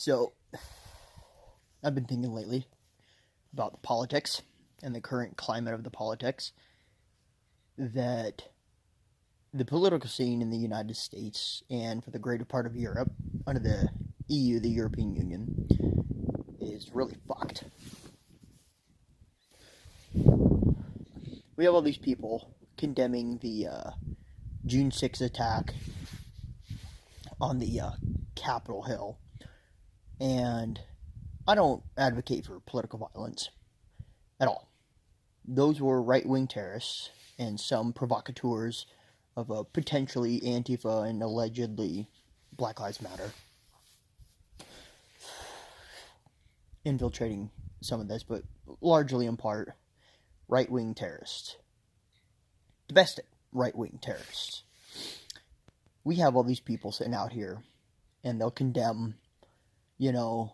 So, I've been thinking lately about the politics and the current climate of the politics, that the political scene in the United States and for the greater part of Europe, under the EU, the European Union, is really fucked. We have all these people condemning the June 6th attack on the Capitol Hill, and I don't advocate for political violence at all. Those were right-wing terrorists and some provocateurs of a potentially Antifa and allegedly Black Lives Matter infiltrating some of this, but largely in part right-wing terrorists. Domestic right-wing terrorists. We have all these people sitting out here and they'll condemn, the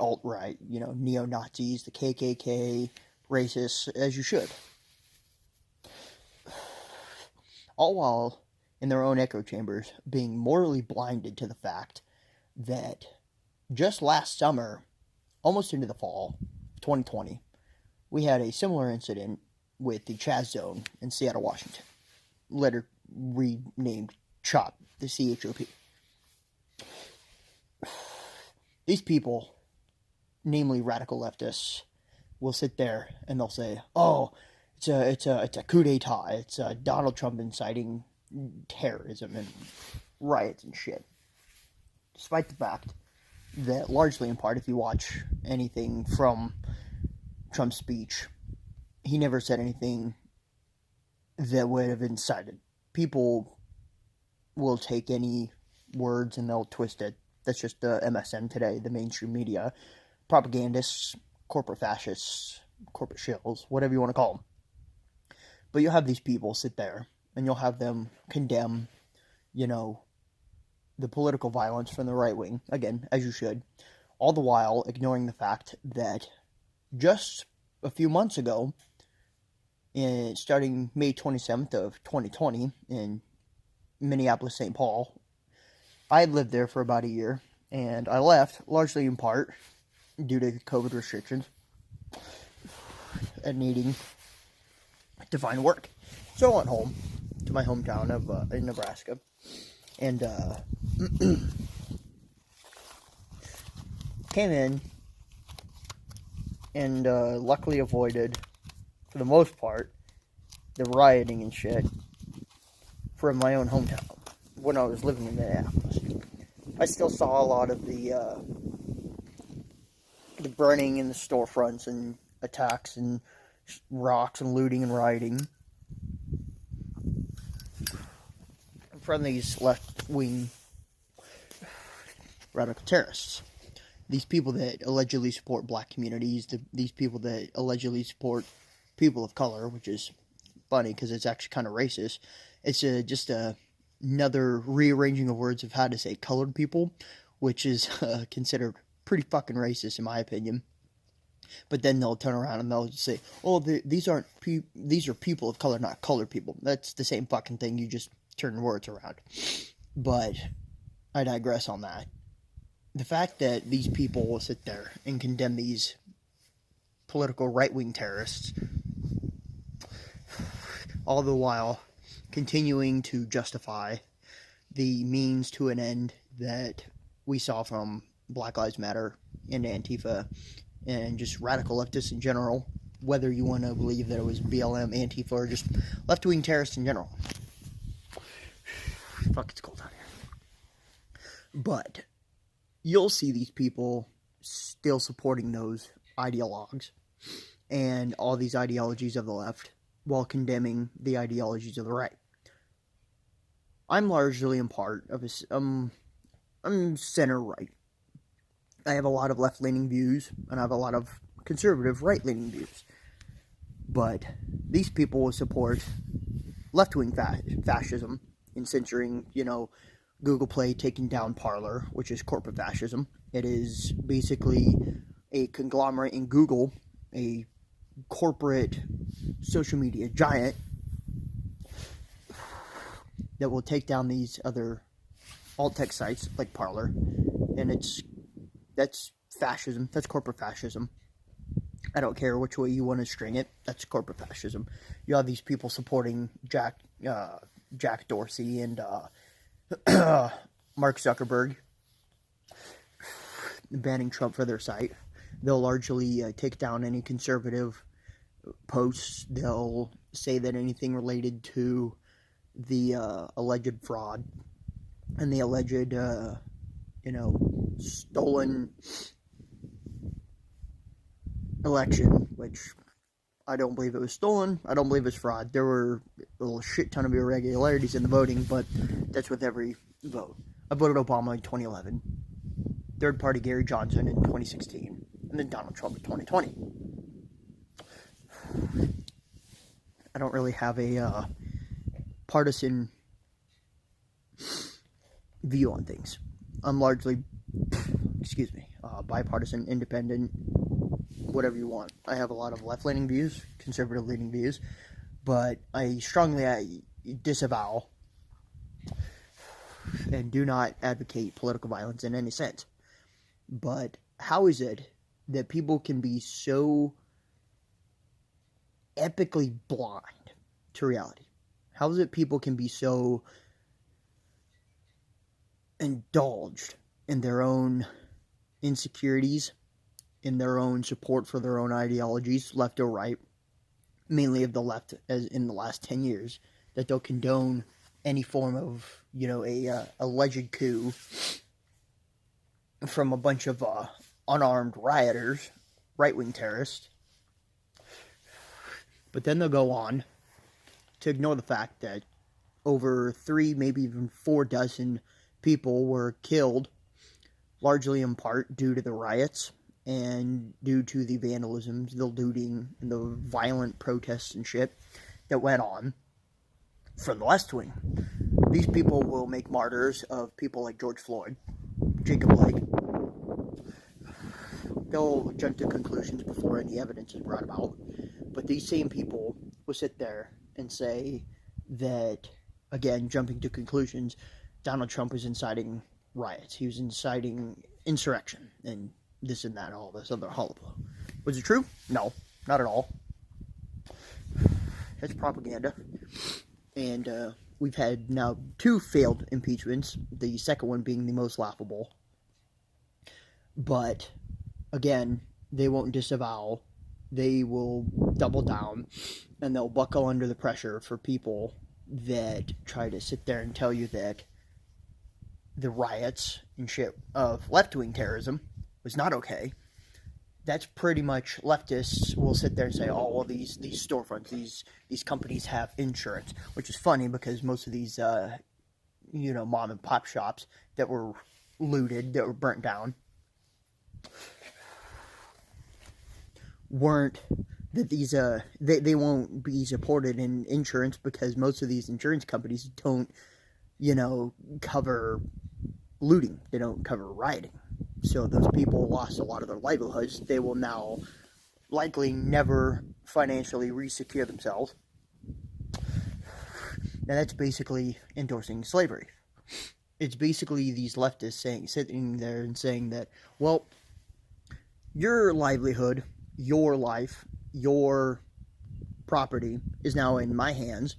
alt-right, neo-Nazis, the KKK, racists, as you should. All while in their own echo chambers being morally blinded to the fact that just last summer, almost into the fall of 2020, we had a similar incident with the Chaz Zone in Seattle, Washington, later renamed CHOP, the CHOP. These people, namely radical leftists, will sit there and they'll say, "Oh, it's a coup d'etat. It's Donald Trump inciting terrorism and riots and shit." Despite the fact that, largely in part, if you watch anything from Trump's speech, he never said anything that would have incited. People will take any words and they'll twist it. That's just the MSM today, the mainstream media, propagandists, corporate fascists, corporate shills, whatever you want to call them. But you'll have these people sit there and you'll have them condemn, the political violence from the right wing, again, as you should, all the while ignoring the fact that just a few months ago, starting May 27th of 2020 in Minneapolis, St. Paul, I had lived there for about a year, and I left largely in part due to COVID restrictions and needing to find work. So I went home to my hometown of in Nebraska, and came in and luckily avoided, for the most part, the rioting and shit from my own hometown when I was living in Minneapolis. I still saw a lot of the burning in the storefronts and attacks and rocks and looting and rioting from these left-wing radical terrorists. These people that allegedly support black communities, these people that allegedly support people of color, which is funny because it's actually kind of racist. It's just another rearranging of words of how to say colored people, which is considered pretty fucking racist in my opinion. But then they'll turn around and they'll say, "Oh, these are people of color, not colored people." That's the same fucking thing. You just turn words around. But I digress on that. The fact that these people will sit there and condemn these political right-wing terrorists, all the while continuing to justify the means to an end that we saw from Black Lives Matter and Antifa and just radical leftists in general, whether you want to believe that it was BLM, Antifa, or just left-wing terrorists in general. Fuck, it's cold out here. But you'll see these people still supporting those ideologues and all these ideologies of the left while condemning the ideologies of the right. I'm largely in part of I'm center-right. I have a lot of left-leaning views, and I have a lot of conservative right-leaning views. But these people will support left-wing fascism in censoring, Google Play taking down Parler, which is corporate fascism. It is basically a conglomerate in Google, a corporate social media giant that will take down these other alt-tech sites like Parler and that's fascism. That's corporate fascism. I don't care which way you want to string it. That's corporate fascism. You have these people supporting Jack Dorsey and Mark Zuckerberg, banning Trump for their site. They'll largely take down any conservative posts. They'll say that anything related to the alleged fraud and the alleged, stolen election, which I don't believe it was stolen. I don't believe it's fraud. There were a shit ton of irregularities in the voting, but that's with every vote. I voted Obama in 2011, third party Gary Johnson in 2016, and then Donald Trump in 2020. I don't really have a partisan view on things. I'm largely, bipartisan, independent, whatever you want. I have a lot of left-leaning views, conservative-leaning views, but I strongly disavow and do not advocate political violence in any sense. But how is it that people can be so epically blind to reality? How is it people can be so indulged in their own insecurities, in their own support for their own ideologies, left or right, mainly of the left, as in the last 10 years, that they'll condone any form of, a alleged coup from a bunch of unarmed rioters, right-wing terrorists. But then they'll go on to ignore the fact that over 3, maybe even 4 dozen people were killed, largely in part due to the riots and due to the vandalisms, the looting, and the violent protests and shit that went on from the left wing. These people will make martyrs of people like George Floyd, Jacob Blake. They'll jump to conclusions before any evidence is brought about. But these same people will sit there and say that, again, jumping to conclusions, Donald Trump was inciting riots. He was inciting insurrection and this and that, all this other hullabaloo. Was it true? No, not at all. It's propaganda. And we've had now 2 failed impeachments, the second one being the most laughable. But, again, they won't disavow. They will double down, and they'll buckle under the pressure for people that try to sit there and tell you that the riots and shit of left-wing terrorism was not okay. That's pretty much leftists will sit there and say, oh, well, these storefronts, these companies have insurance, which is funny because most of these, mom and pop shops that were looted, that were burnt down, weren't, that these, they won't be supported in insurance because most of these insurance companies don't, cover looting. They don't cover rioting. So those people lost a lot of their livelihoods. They will now likely never financially re-secure themselves. And that's basically endorsing slavery. It's basically these leftists sitting there and saying that, well, your livelihood, your life, your property is now in my hands.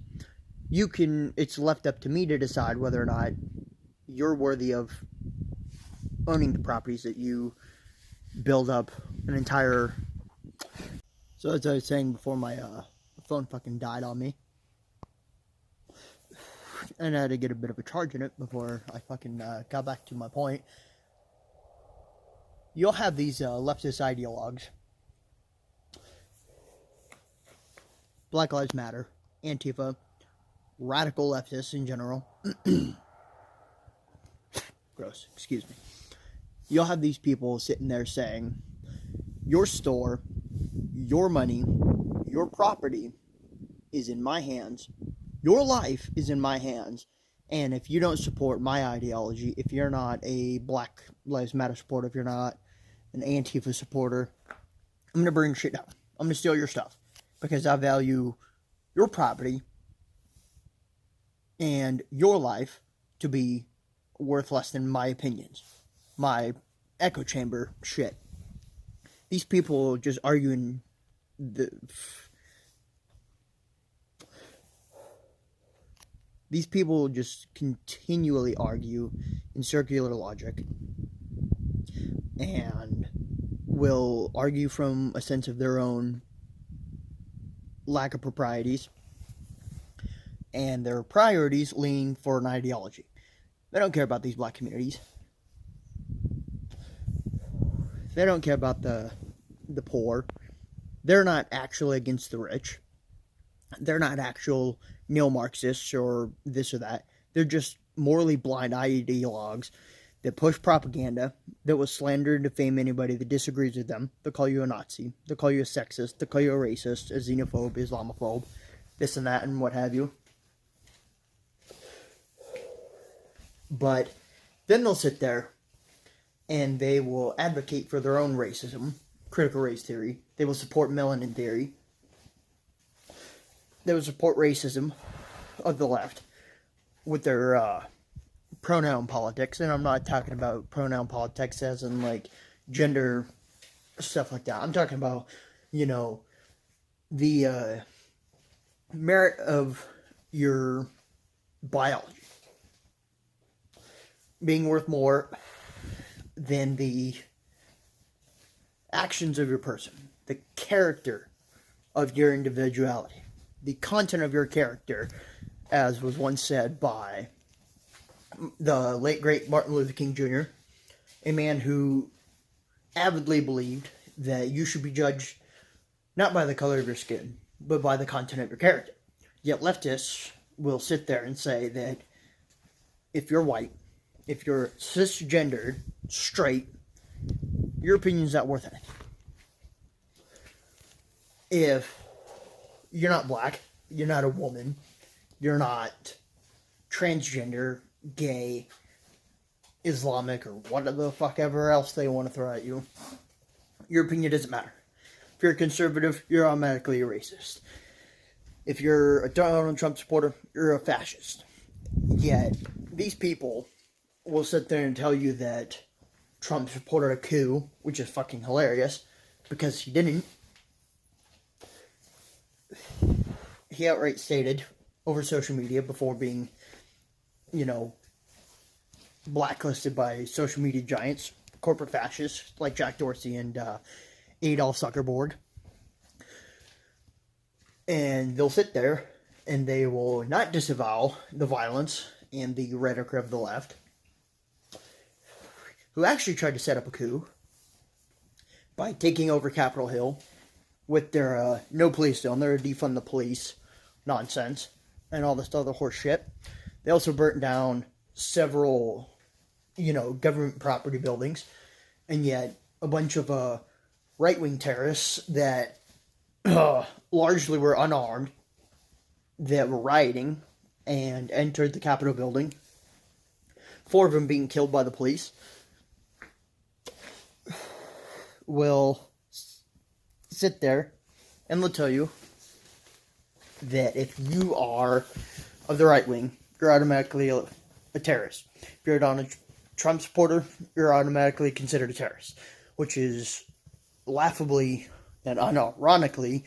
It's left up to me to decide whether or not you're worthy of owning the properties that you build up an entire... So as I was saying before, my phone fucking died on me. And I had to get a bit of a charge in it before I fucking got back to my point. You'll have these leftist ideologues, Black Lives Matter, Antifa, radical leftists in general. Gross, excuse me. You'll have these people sitting there saying, your store, your money, your property is in my hands. Your life is in my hands. And if you don't support my ideology, if you're not a Black Lives Matter supporter, if you're not an Antifa supporter, I'm going to burn shit down. I'm going to steal your stuff. Because I value your property and your life to be worth less than my opinions. my echo chamber shit. These people just arguing these people just continually argue in circular logic and will argue from a sense of their own lack of proprieties, and their priorities lean for an ideology. They don't care about these black communities. They don't care about the poor. They're not actually against the rich. They're not actual neo-Marxists or this or that. They're just morally blind ideologues that push propaganda, that will slander and defame anybody that disagrees with them. They'll call you a Nazi. They'll call you a sexist. They'll call you a racist, a xenophobe, Islamophobe, this and that, and what have you. But then they'll sit there and they will advocate for their own racism, critical race theory. They will support melanin theory. They will support racism of the left with their pronoun politics. And I'm not talking about pronoun politics as in like gender stuff like that. I'm talking about, you know, the merit of your biology being worth more than the actions of your person, the character of your individuality, the content of your character, as was once said by the late great Martin Luther King Jr., a man who avidly believed that you should be judged not by the color of your skin, but by the content of your character. Yet leftists will sit there and say that if you're white, if you're cisgendered, straight, your opinion's not worth anything. If you're not black, you're not a woman, you're not transgender, gay, Islamic, or whatever the fuck ever else they want to throw at you, your opinion doesn't matter. If you're a conservative, you're automatically a racist. If you're a Donald Trump supporter, you're a fascist. Yet, these people will sit there and tell you that Trump supported a coup, which is fucking hilarious, because he didn't. He outright stated over social media before being, you know, blacklisted by social media giants, corporate fascists like Jack Dorsey and Adolf Zuckerberg. And they'll sit there and they will not disavow the violence and the rhetoric of the left, who actually tried to set up a coup by taking over Capitol Hill with their no police zone, their defund the police nonsense, and all this other horse shit. They also burnt down several, you know, government property buildings, and yet a bunch of right-wing terrorists that largely were unarmed, that were rioting and entered the Capitol building, 4 of them being killed by the police, will sit there and they'll tell you that if you are of the right wing, you're automatically a terrorist. If you're a Donald Trump supporter, you're automatically considered a terrorist, which is laughably and unironically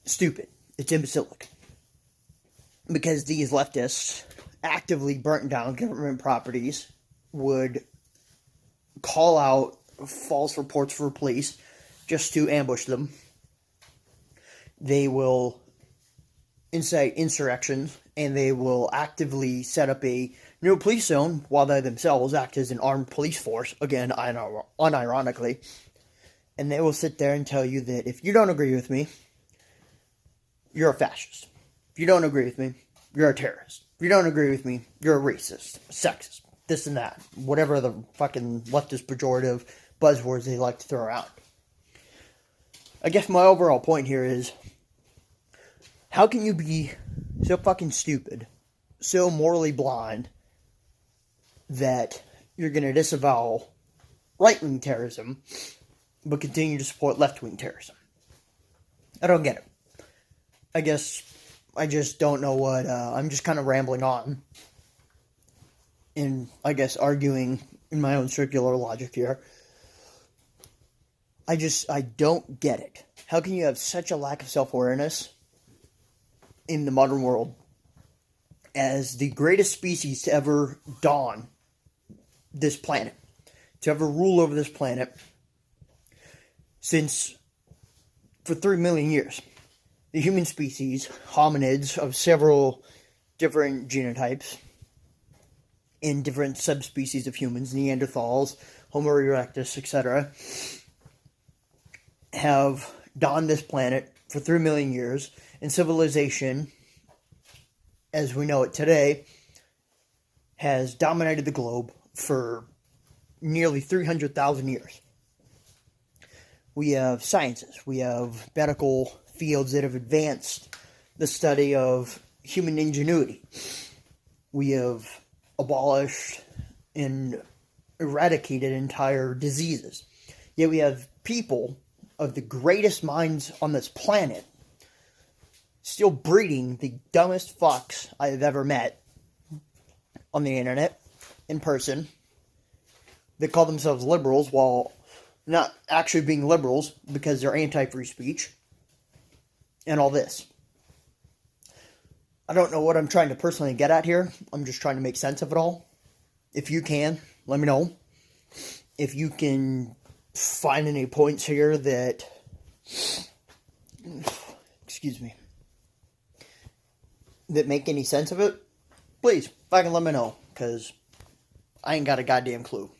stupid. It's imbecilic. Because these leftists actively burnt down government properties, would call out false reports for police just to ambush them. They will incite insurrections, and they will actively set up a new police zone while they themselves act as an armed police force, again, unironically. And they will sit there and tell you that if you don't agree with me, you're a fascist. If you don't agree with me, you're a terrorist. If you don't agree with me, you're a racist, sexist, this and that. Whatever the fucking leftist pejorative buzzwords they like to throw around. I guess my overall point here is, how can you be so fucking stupid, so morally blind, that you're going to disavow right-wing terrorism, but continue to support left-wing terrorism? I don't get it. I guess I just don't know what, I'm just kind of rambling on. and I guess arguing in my own circular logic here, I don't get it. How can you have such a lack of self-awareness in the modern world as the greatest species to ever dawn this planet, to ever rule over this planet since for 3 million years? The human species, hominids of several different genotypes in different subspecies of humans, Neanderthals, Homo erectus, etc., have dawned this planet for 3 million years, and civilization, as we know it today, has dominated the globe for nearly 300,000 years. We have sciences, we have medical fields that have advanced the study of human ingenuity. We have abolished and eradicated entire diseases. Yet we have people of the greatest minds on this planet still breeding the dumbest fucks I have ever met on the internet, in person, that call themselves liberals while not actually being liberals because they're anti-free speech and all this. I don't know what I'm trying to personally get at here. I'm just trying to make sense of it all. If you can, let me know. If you can find any points here that, excuse me, that make any sense of it, please, fucking let me know, because I ain't got a goddamn clue.